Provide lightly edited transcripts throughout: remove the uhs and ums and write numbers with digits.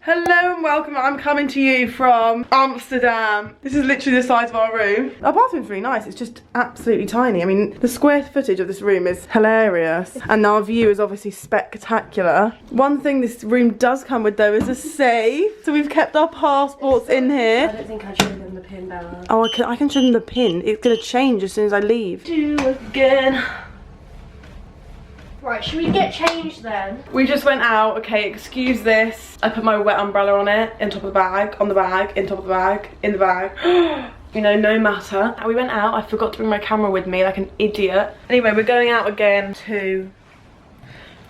Hello and welcome, I'm coming to you from Amsterdam. This is literally the size of our room. Our bathroom's really nice, it's just absolutely tiny. I mean, the square footage of this room is hilarious. And our view is obviously spectacular. One thing this room does come with though is a safe. So we've kept our passports in here. I don't think I showed them the pin, Bella. Oh, I can show them the pin. It's gonna change as soon as I leave. Do again. Right, should we get changed then? We just went out, okay, excuse this. I put my wet umbrella on it, in top of the bag, on the bag, in top of the bag, in the bag. You know, no matter. We went out, I forgot to bring my camera with me like an idiot. Anyway, we're going out again to...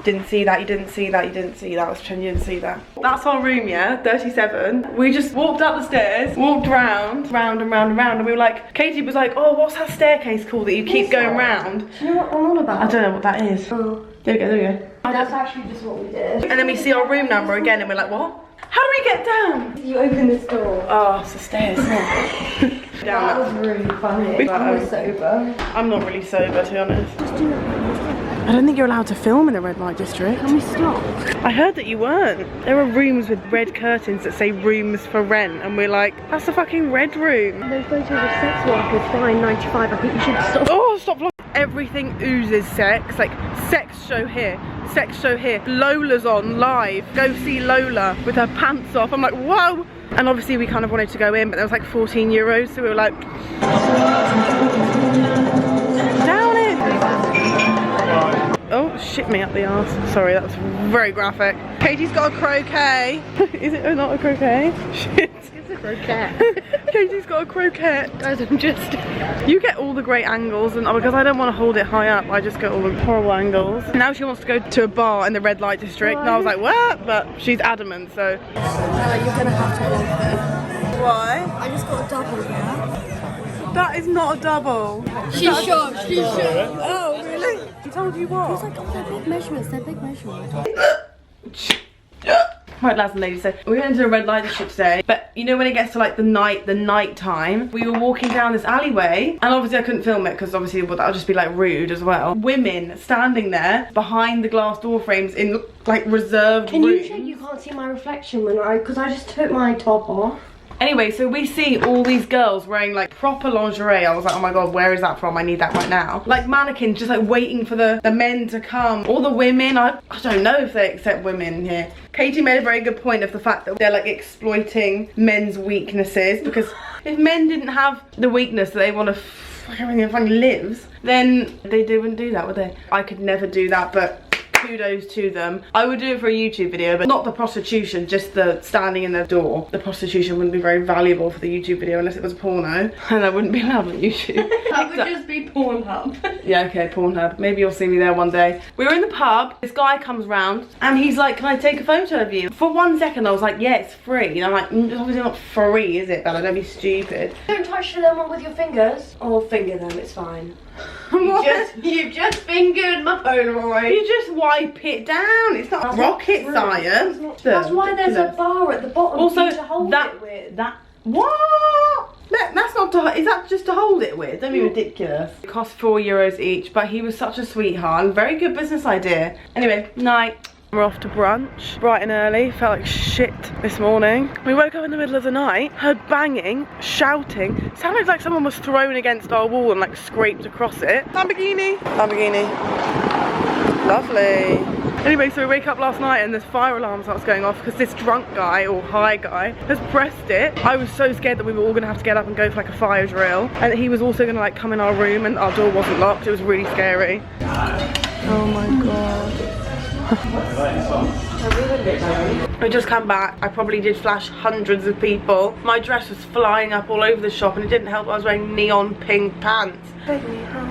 Didn't see that, you didn't see that, you didn't see that. I was pretending you didn't see that. That's our room, yeah, 37. We just walked up the stairs, walked round and round and round, and we were like, Katie was like, oh, what's that staircase called that you keep going round? Do you know what I'm on about? I don't know what that is. Oh. There we go, there we go. That's actually just what we did. And then we see our room number again and we're like, what? How do we get down? You open this door. Oh, it's the stairs, isn't it? That was really funny. I'm sober. I'm not really sober, to be honest. I don't think you're allowed to film in the red light district. Can we stop? I heard that you weren't. There are rooms with red curtains that say rooms for rent, and we're like, that's a fucking red room. No photos of sex workers, fine 95. I think you should stop. Oh, stop. Everything oozes sex, like sex show here, sex show here. Lola's on live. Go see Lola with her pants off. I'm like, whoa. And obviously we kind of wanted to go in, but there was like 14 euros, so we were like, down it. Oh, shit me up the arse. Sorry, that was very graphic. Katie's got a croquet. Is it not a croquet? Shit. It's a croquette. Katie's got a croquette. Guys, I'm just... You get all the great angles, and because I don't want to hold it high up, I just get all the horrible angles. Now she wants to go to a bar in the red light district, and I was like, what? But she's adamant, so... You're gonna have to hold it. Why? I just got a double, yeah? That is not a double. She's shocked, she's shocked. Oh, really? He told you what? He's like, oh, they're big measurements, they're big measurements. Right, lads and ladies, so we went into a red light district today, but you know when it gets to like the night time, we were walking down this alleyway, and obviously I couldn't film it because obviously that would just be like rude as well. Women standing there behind the glass door frames in like reserved Can rooms. you check you can't see my reflection when because I just took my top off. Anyway, so we see all these girls wearing like proper lingerie. I was like, oh my god, where is that from? I need that right now. Like mannequins just like waiting for the men to come. All the women, I don't know if they accept women here. Katie made a very good point of the fact that they're like exploiting men's weaknesses, because if men didn't have the weakness that they want to fucking lives, then they wouldn't do that, would they? I could never do that, but kudos to them. I would do it for a YouTube video, but not the prostitution, just the standing in the door. The prostitution wouldn't be very valuable for the YouTube video unless it was a porno, and that wouldn't be allowed on YouTube. That would just be Pornhub. Yeah, okay, Pornhub. Maybe you'll see me there one day. We were in the pub, this guy comes round, and he's like, can I take a photo of you? For 1 second I was like, yeah, it's free. And I'm like, it's obviously not free, is it, Bella? Don't be stupid. Don't touch the lemon with your fingers. Or finger them, it's fine. What? You just fingered my Polaroid. You just wipe it down. It's not rocket science. That's why there's a bar at the bottom also, to hold it with. What? That's not to, is that just to hold it with? Don't be ridiculous. It cost €4 each, but he was such a sweetheart and very good business idea. Anyway, night. We're off to brunch, bright and early, felt like shit this morning. We woke up in the middle of the night, heard banging, shouting, sounded like someone was thrown against our wall and like scraped across it. Lamborghini. Lamborghini. Lovely. Anyway, so we wake up last night and this fire alarm starts going off because this drunk guy, or high guy, has pressed it. I was so scared that we were all gonna have to get up and go for like a fire drill. And he was also gonna like come in our room and our door wasn't locked. It was really scary. Oh my god. I just come back. I probably did flash hundreds of people. My dress was flying up all over the shop and it didn't help I was wearing neon pink pants. Take me home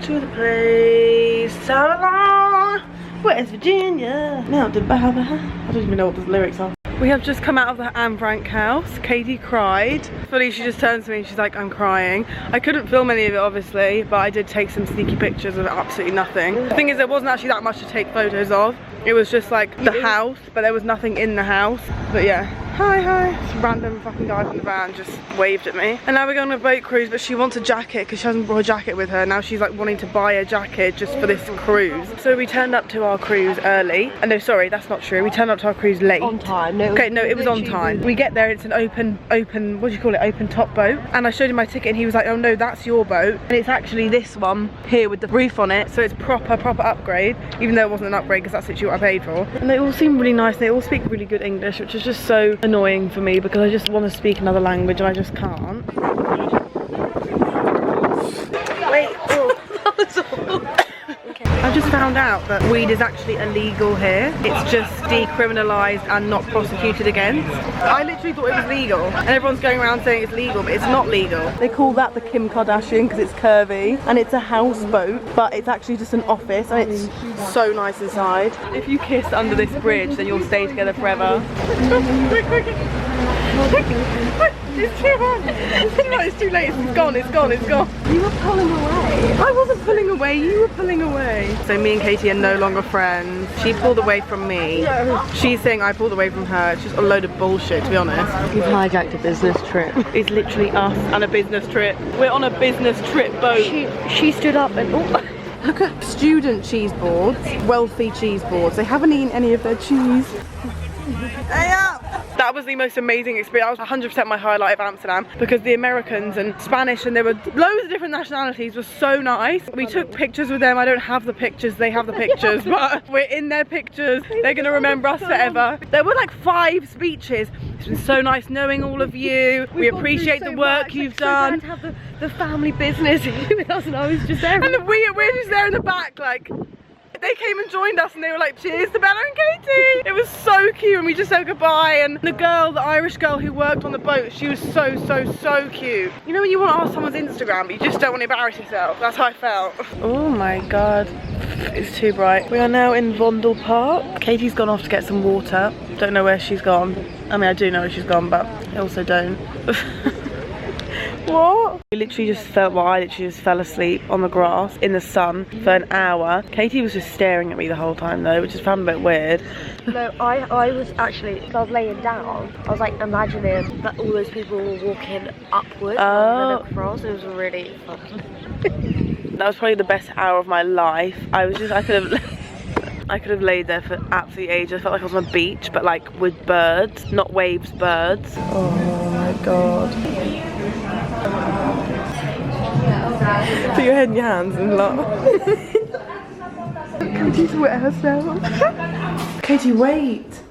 to the place so long. Where's Virginia? Now to Baba. I don't even know what the lyrics are. We have just come out of the Anne Frank house. Katie cried. Fully, she just turns to me and she's like, I'm crying. I couldn't film any of it obviously, but I did take some sneaky pictures of absolutely nothing. The thing is, there wasn't actually that much to take photos of. It was just like the house, but there was nothing in the house. But yeah. Hi, hi. This random fucking guy from the van just waved at me. And now we're going on a boat cruise, but she wants a jacket because she hasn't brought a jacket with her. Now she's like wanting to buy a jacket just for this cruise. So we turned up to our cruise early. And no, sorry, that's not true. We turned up to our cruise late. On time. No, okay, no, it was on time. We get there, it's an open, what do you call it? Open top boat. And I showed him my ticket and he was like, oh no, that's your boat. And it's actually this one here with the roof on it. So it's proper upgrade, even though it wasn't an upgrade because that's literally what I paid for. And they all seem really nice. They all speak really good English, which is just so annoying for me because I just want to speak another language and I just can't. Wait, oh. I just found out that weed is actually illegal here. It's just decriminalised and not prosecuted against. I literally thought it was legal and everyone's going around saying it's legal, but it's not legal. They call that the Kim Kardashian because it's curvy and it's a houseboat, but it's actually just an office and it's so nice inside. If you kiss under this bridge, then you'll stay together forever. Quick. It's too hard. It's too late. It's gone. It's gone. It's gone. You were pulling away. I wasn't pulling away. You were pulling away. So me and Katie are no longer friends. She pulled away from me. No. She's saying I pulled away from her. It's just a load of bullshit, to be honest. You've hijacked a business trip. It's literally us and a business trip. We're on a business trip boat. She stood up and look at student cheese boards, wealthy cheese boards. They haven't eaten any of their cheese. Hey up! That was the most amazing experience. That was 100% my highlight of Amsterdam because the Americans and Spanish and there were loads of different nationalities was so nice. We took pictures with them. I don't have the pictures, they have the pictures, but we're in their pictures. They're gonna remember us forever. There were like 5 speeches. It's been so nice knowing all of you. We appreciate the work you've done. So glad to have the family business with us and I was just there. And we're just there in the back like, they came and joined us and they were like, cheers to Bella and Katie. It was so cute and we just said goodbye. And the girl, the Irish girl who worked on the boat, she was so cute. You know when you want to ask someone's Instagram but you just don't want to embarrass yourself? That's how I felt. Oh my god, it's too bright. We are now in Vondelpark. Katie's gone off to get some water. Don't know where she's gone. I mean, I do know where she's gone, but I also don't. What? We literally just felt, well, I literally just fell asleep on the grass in the sun for an hour. Katie was just staring at me the whole time though, which is found a bit weird. No, I was actually, I was laying down, I was like imagining that all those people were walking upwards and then across. It was really fun. That was probably the best hour of my life. I could have laid there for absolutely ages. I felt like I was on a beach, but like with birds, not waves, birds. Oh my god. Put your head in your hands and laugh. Katie's wet herself. Katie, wait.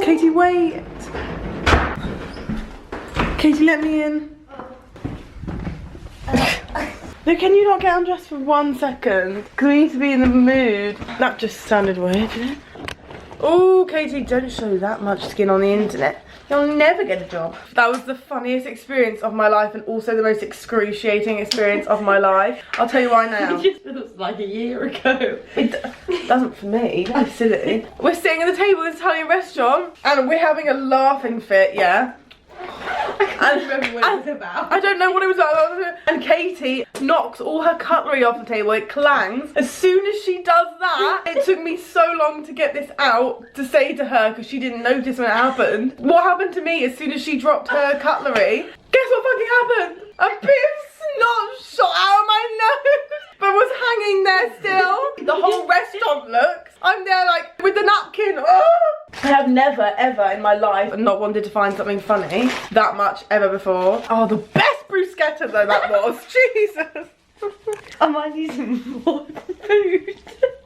Katie, wait. Katie, let me in. No, can you not get undressed for 1 second? Because we need to be in the mood. That just sounded weird, didn't it? Oh, Katie, don't show that much skin on the internet. You'll never get a job. That was the funniest experience of my life and also the most excruciating experience of my life. I'll tell you why now. It just feels like a year ago. It doesn't for me, that's silly. We're sitting at the table in this Italian restaurant and we're having a laughing fit, yeah? I don't remember what it was about. I don't know what it was about. And Katie knocks all her cutlery off the table. It clangs. As soon as she does that, it took me so long to get this out to say to her because she didn't notice when it happened. What happened to me as soon as she dropped her cutlery? Guess what fucking happened? A bit of snot shot out of my nose, but was hanging there still. The whole restaurant looks. I'm there like with the napkin. Oh! I have never ever in my life not wanted to find something funny that much ever before. Oh, the best bruschetta though that was. Jesus. I might need some more food.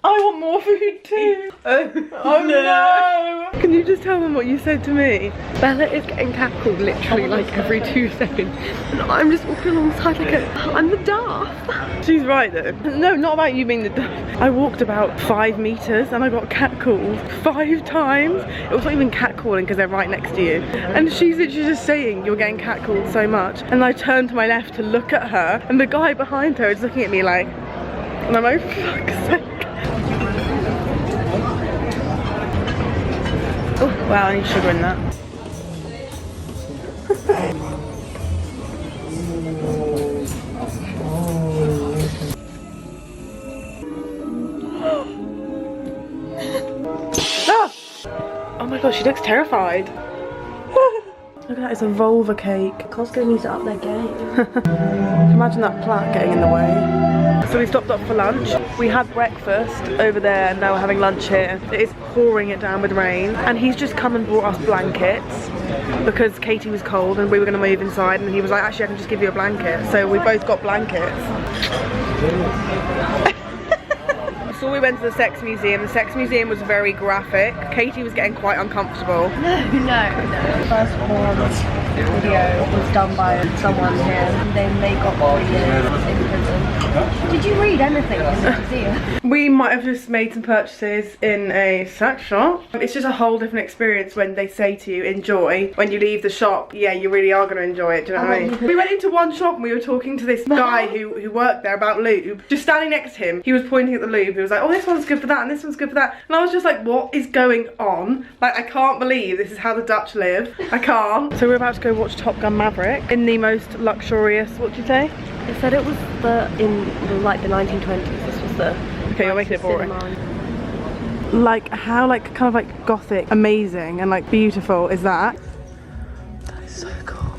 I want more food too. Oh no. Can you just tell them what you said to me? Bella is getting catcalled literally like every 2 seconds. And I'm just walking alongside like I'm the daft. She's right though. No, not about you being the daft. I walked about 5 meters and I got catcalled 5 times. It was not even catcalling because they're right next to you. And she's literally just saying you're getting catcalled so much. And I turned to my left to look at her and the guy behind her is looking at me like, and I'm like, fuck's sake. Oh, wow, I need sugar in that. Ah! Oh my god, she looks terrified. Look at that, it's a vulva cake. Costco needs to up their game. Imagine that plaque getting in the way. So we stopped up for lunch. We had breakfast over there and now we're having lunch here. It is pouring it down with rain. And he's just come and brought us blankets because Katie was cold and we were going to move inside, and he was like, actually I can just give you a blanket. So we both got blankets. So we went to the sex museum. The sex museum was very graphic. Katie was getting quite uncomfortable. No. First porn video was done by someone here, and then they got 3 years in prison. Did you read anything in the museum? We might have just made some purchases in a sex shop. It's just a whole different experience when they say to you, enjoy. When you leave the shop, yeah, you really are going to enjoy it, do you know what I mean? We went into one shop and we were talking to this guy who worked there about lube. Just standing next to him, he was pointing at the lube. He was like, oh, this one's good for that and this one's good for that. And I was just like, what is going on? Like, I can't believe this is how the Dutch live. I can't. So we're about to go watch Top Gun Maverick in the most luxurious, what do you say? They said it was in like the 1920s. This was the... Okay, you're making it boring. Like, how like kind of like gothic, amazing and like beautiful is that? That is so cool.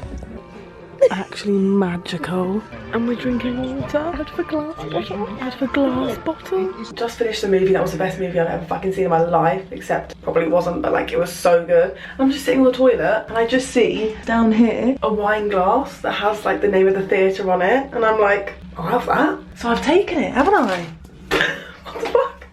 Actually magical. And we're drinking water out of a glass bottle. Out of a glass bottle. Just finished the movie. That was the best movie I've ever fucking seen in my life. Except probably wasn't, but like it was so good. I'm just sitting on the toilet and I just see down here a wine glass that has like the name of the theatre on it. And I'm like, I'll have that. So I've taken it, haven't I? What the fuck?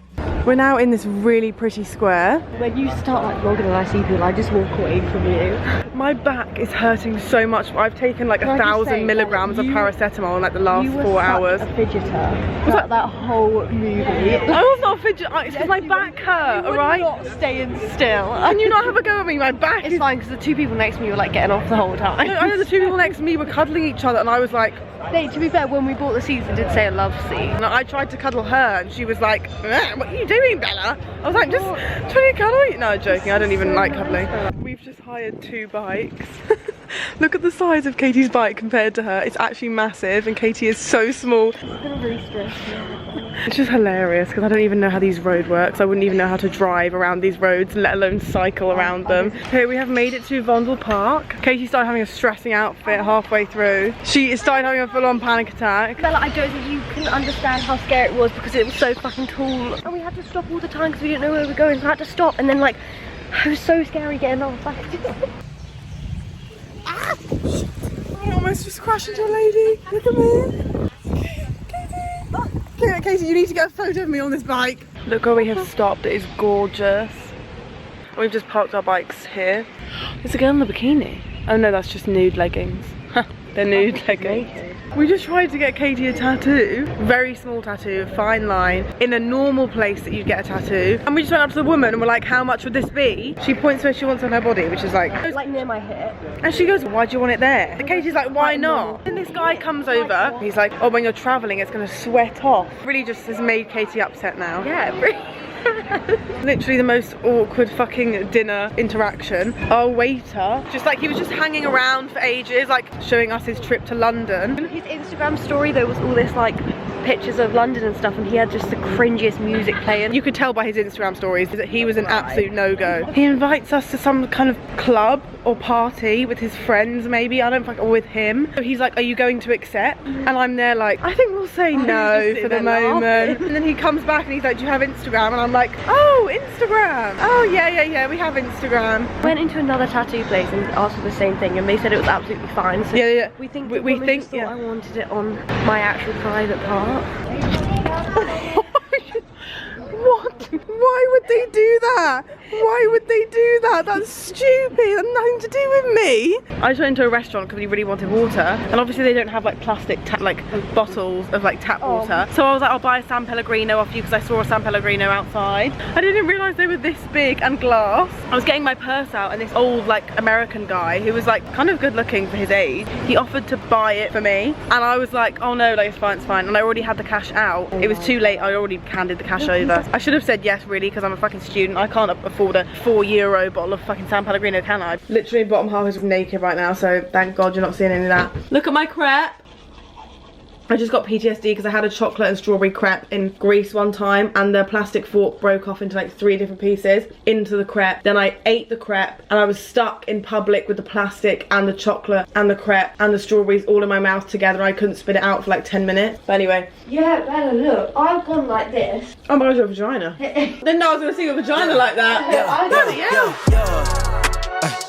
We're now in this really pretty square. When you start like vlogging and I see people, I just walk away from you. My back is hurting so much. I've taken like 1,000 milligrams of paracetamol in like the last 4 hours. You were such a fidgeter throughout that whole movie. I was not a fidget. It's because my back hurt, alright? Not staying still. Can you not have a go at me? My back It's fine because the 2 people next to me were like getting off the whole time. I know the 2 people next to me were cuddling each other and I was like... Hey, to be fair, when we bought the seats, it did say a love seat. And I tried to cuddle her and she was like, what are you doing, Bella? I was like, just trying to cuddle you. No, joking, I don't even like cuddling. We've just hired 2 bikes. Look at the size of Katie's bike compared to her. It's actually massive and Katie is so small. It's just hilarious because I don't even know how these roads work. I wouldn't even know how to drive around these roads, let alone cycle around them. Here we have made it to Vondelpark. Katie started having a stressing outfit halfway through. She started having a full-on panic attack. Bella, I don't think you can understand how scary it was because it was so fucking tall. And we had to stop all the time because we didn't know where we were going. So I had to stop and then like, it was so scary getting off. I almost just crashed into a lady. Look at me. Katie. Katie, you need to get a photo of me on this bike. Look where we have stopped. It is gorgeous. We've just parked our bikes here. There's a girl in the bikini. Oh no, that's just nude leggings. They're nude leggings. We just tried to get Katie a tattoo. Very small tattoo, fine line, in a normal place that you'd get a tattoo. And we just went up to the woman and we're like, how much would this be? She points where she wants on her body, which is like near my hip. And she goes, why do you want it there? And Katie's like, why not? And this guy comes over, he's like, oh, when you're traveling, it's gonna sweat off. Really just has made Katie upset now. Yeah, really. Literally the most awkward fucking dinner interaction. Our waiter, just like he was just hanging around for ages, like showing us his trip to London. His Instagram story, there was all this like pictures of London and stuff, and he had just the cringiest music playing. You could tell by his Instagram stories that he was an absolute no-go. He invites us to some kind of club or party with his friends maybe, I don't fucking, or with him. So he's like, are you going to accept? And I'm there like, I think we'll say no for the moment. And then he comes back and he's like, do you have Instagram? And I'm like, oh, Instagram. Oh yeah, we have Instagram. Went into another tattoo place and asked for the same thing and they said it was absolutely fine. So yeah. We think yeah. I wanted it on my actual private part. What? Why would they do that? Why would they do that? That's stupid. That's nothing to do with me. I just went into a restaurant because we really wanted water, and obviously they don't have like plastic bottles of like tap water. So I was like, I'll buy a San Pellegrino off you because I saw a San Pellegrino outside. I didn't realise they were this big and glass. I was getting my purse out and this old like American guy who was like kind of good looking for his age, he offered to buy it for me, and I was like, oh no, like it's fine. And I already had the cash out. It was too late. I already handed the cash over. I should have said yes really because I'm a fucking student. I can't afford a €4 bottle of fucking San Pellegrino, can I? Literally bottom half is naked right now, so thank God you're not seeing any of that. Look at my crepe. I just got PTSD because I had a chocolate and strawberry crepe in Greece one time, and the plastic fork broke off into like 3 different pieces into the crepe. Then I ate the crepe and I was stuck in public with the plastic and the chocolate and the crepe and the strawberries all in my mouth together. I couldn't spit it out for like 10 minutes. But anyway. Yeah, Bella, look, I've gone like this. Oh my god, your vagina. Didn't know I was gonna see your vagina like that. Yeah, Bloody hell.